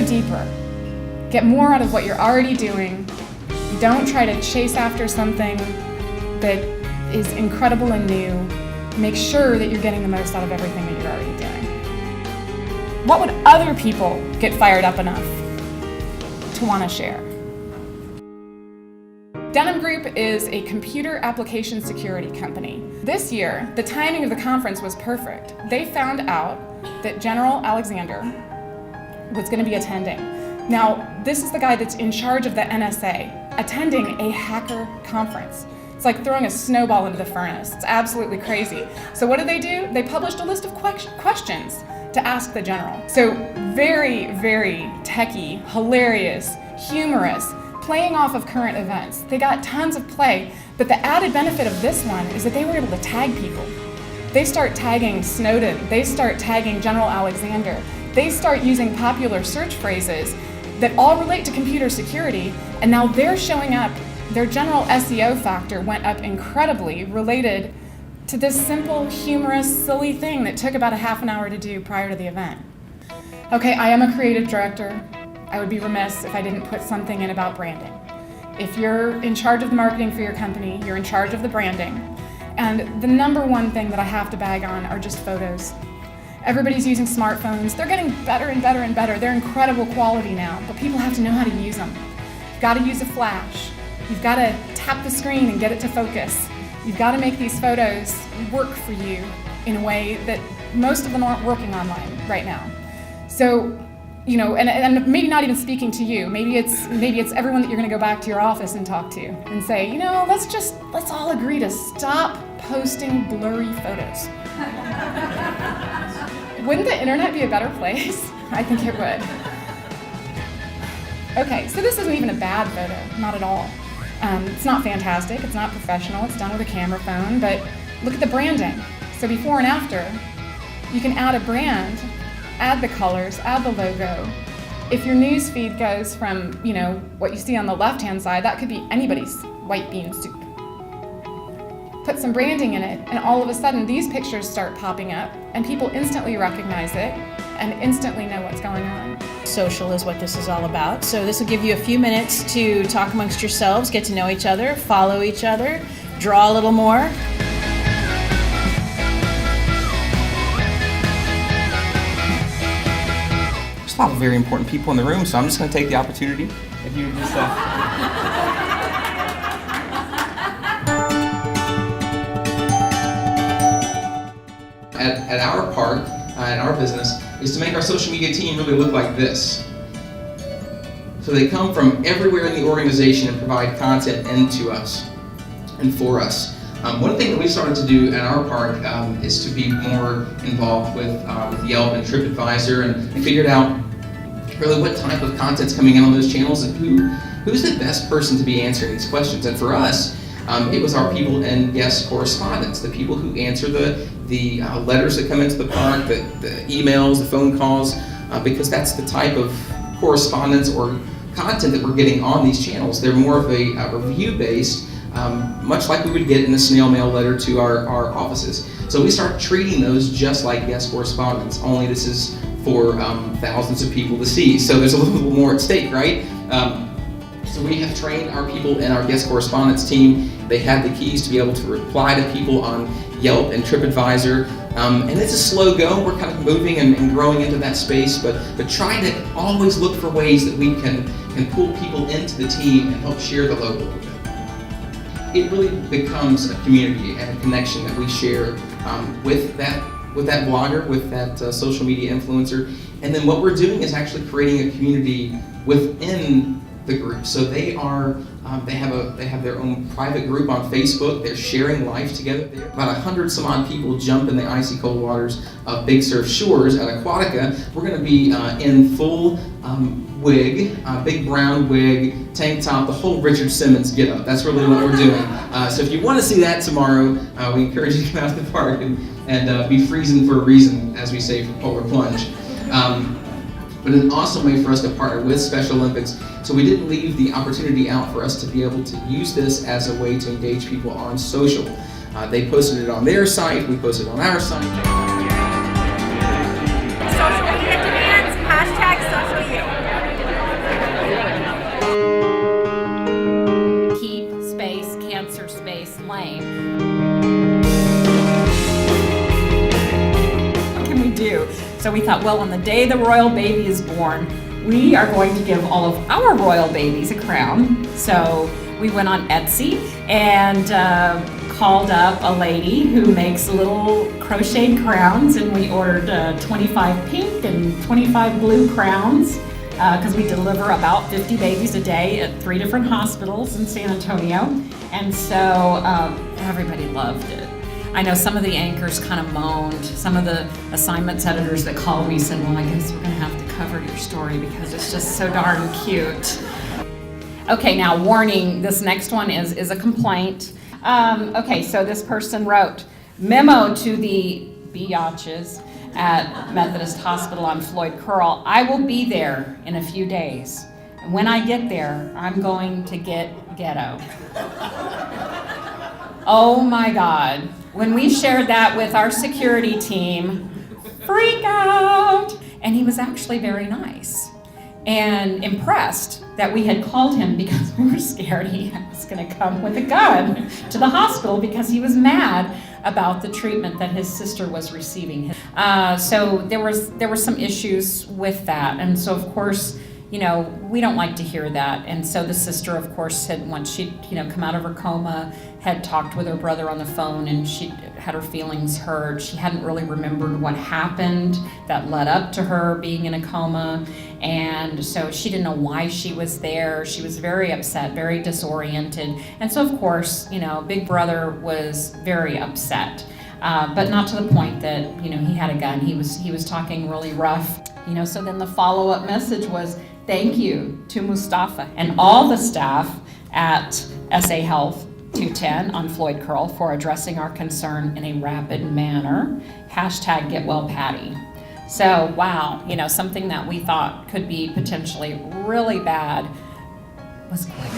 go deeper. Get more out of what you're already doing. Don't try to chase after something that is incredible and new. Make sure that you're getting the most out of everything that you're already doing. What would other people get fired up enough to want to share? Denim Group is a computer application security company. This year, the timing of the conference was perfect. They found out that General Alexander was going to be attending. Now, this is the guy that's in charge of the NSA, attending a hacker conference. It's like throwing a snowball into the furnace. It's absolutely crazy. So what did? They published a list of questions to ask the general. So very, very techie, hilarious, humorous, playing off of current events. They got tons of play, but the added benefit of this one is that they were able to tag people. They start tagging Snowden, they start tagging General Alexander, they start using popular search phrases that all relate to computer security, and now they're showing up. Their general SEO factor went up incredibly related to this simple, humorous, silly thing that took about a half an hour to do prior to the event. Okay, I am a creative director. I would be remiss if I didn't put something in about branding. If you're in charge of the marketing for your company, you're in charge of the branding. And the number one thing that I have to bag on are just photos. Everybody's using smartphones. They're getting better and better and better. They're incredible quality now, but people have to know how to use them. You've got to use a flash. You've got to tap the screen and get it to focus. You've got to make these photos work for you in a way that most of them aren't working online right now. So, you know, and maybe not even speaking to you. Maybe it's everyone that you're going to go back to your office and talk to and say, you know, let's all agree to stop posting blurry photos. Wouldn't the internet be a better place? I think it would. Okay, so this isn't even a bad photo, not at all. It's not fantastic, it's not professional, it's done with a camera phone, but look at the branding. So before and after, you can add a brand, add the colors, add the logo. If your news feed goes from, you know, what you see on the left-hand side, that could be anybody's white bean soup. Put some branding in it, and all of a sudden these pictures start popping up, and people instantly recognize it and instantly know what's going on. Social is what this is all about. So this will give you a few minutes to talk amongst yourselves, get to know each other, follow each other, draw a little more. There's a lot of very important people in the room, so I'm just going to take the opportunity. If you just at our part, in our business, is to make our social media team really look like this. So they come from everywhere in the organization and provide content into us and for us. One thing that we started to do at our part is to be more involved with Yelp and TripAdvisor and figured out really what type of content's coming in on those channels and who's the best person to be answering these questions. And for us, it was our people and guest correspondents, the people who answer the letters that come into the park, the emails, the phone calls, because that's the type of correspondence or content that we're getting on these channels. They're more of a review-based, much like we would get in a snail mail letter to our offices. So we start treating those just like guest correspondence, only this is for thousands of people to see. So there's a little bit more at stake, right? So we have trained our people and our guest correspondence team. They have the keys to be able to reply to people on Yelp and TripAdvisor. And it's a slow go. We're kind of moving and growing into that space, but try to always look for ways that we can pull people into the team and help share the logo a little bit. It really becomes a community and a connection that we share with that blogger, with that social media influencer. And then what we're doing is actually creating a community within the group. So they have their own private group on Facebook. They're sharing life together. About 100 some odd people jump in the icy cold waters of Big Surf Shores at Aquatica. We're going to be in full wig, big brown wig, tank top, the whole Richard Simmons get up. That's really what we're doing. So if you want to see that tomorrow, we encourage you to come out to the park and be freezing for a reason, as we say for Polar Plunge. But an awesome way for us to partner with Special Olympics. So we didn't leave the opportunity out for us to be able to use this as a way to engage people on social. They posted it on their site, we posted it on our site. Social media demands #SocialYou. So we thought, well, on the day the royal baby is born, we are going to give all of our royal babies a crown. So we went on Etsy and called up a lady who makes little crocheted crowns, and we ordered 25 pink and 25 blue crowns because we deliver about 50 babies a day at 3 different hospitals in San Antonio. And so everybody loved it. I know some of the anchors kind of moaned. Some of the assignments editors that called me said, well, I guess we're going to have to cover your story because it's just so darn cute. Okay, now warning, this next one is a complaint. Okay, so this person wrote, memo to the biatches at Methodist Hospital on Floyd Curl. I will be there in a few days. And when I get there, I'm going to get ghetto. Oh my God. When we shared that with our security team, freak out. And he was actually very nice and impressed that we had called him because we were scared he was going to come with a gun to the hospital because he was mad about the treatment that his sister was receiving. So there were some issues with that. And so of course, you know, we don't like to hear that. And so the sister, of course, had, once she'd, come out of her coma, had talked with her brother on the phone, and she had her feelings hurt. She hadn't really remembered what happened that led up to her being in a coma. And so she didn't know why she was there. She was very upset, very disoriented. And so, of course, Big Brother was very upset. But not to the point that, he had a gun. He was talking really rough. So then the follow-up message was, thank you to Mustafa and all the staff at SA Health 210 on Floyd Curl for addressing our concern in a rapid manner. #GetWellPatty. So, wow, something that we thought could be potentially really bad was quick.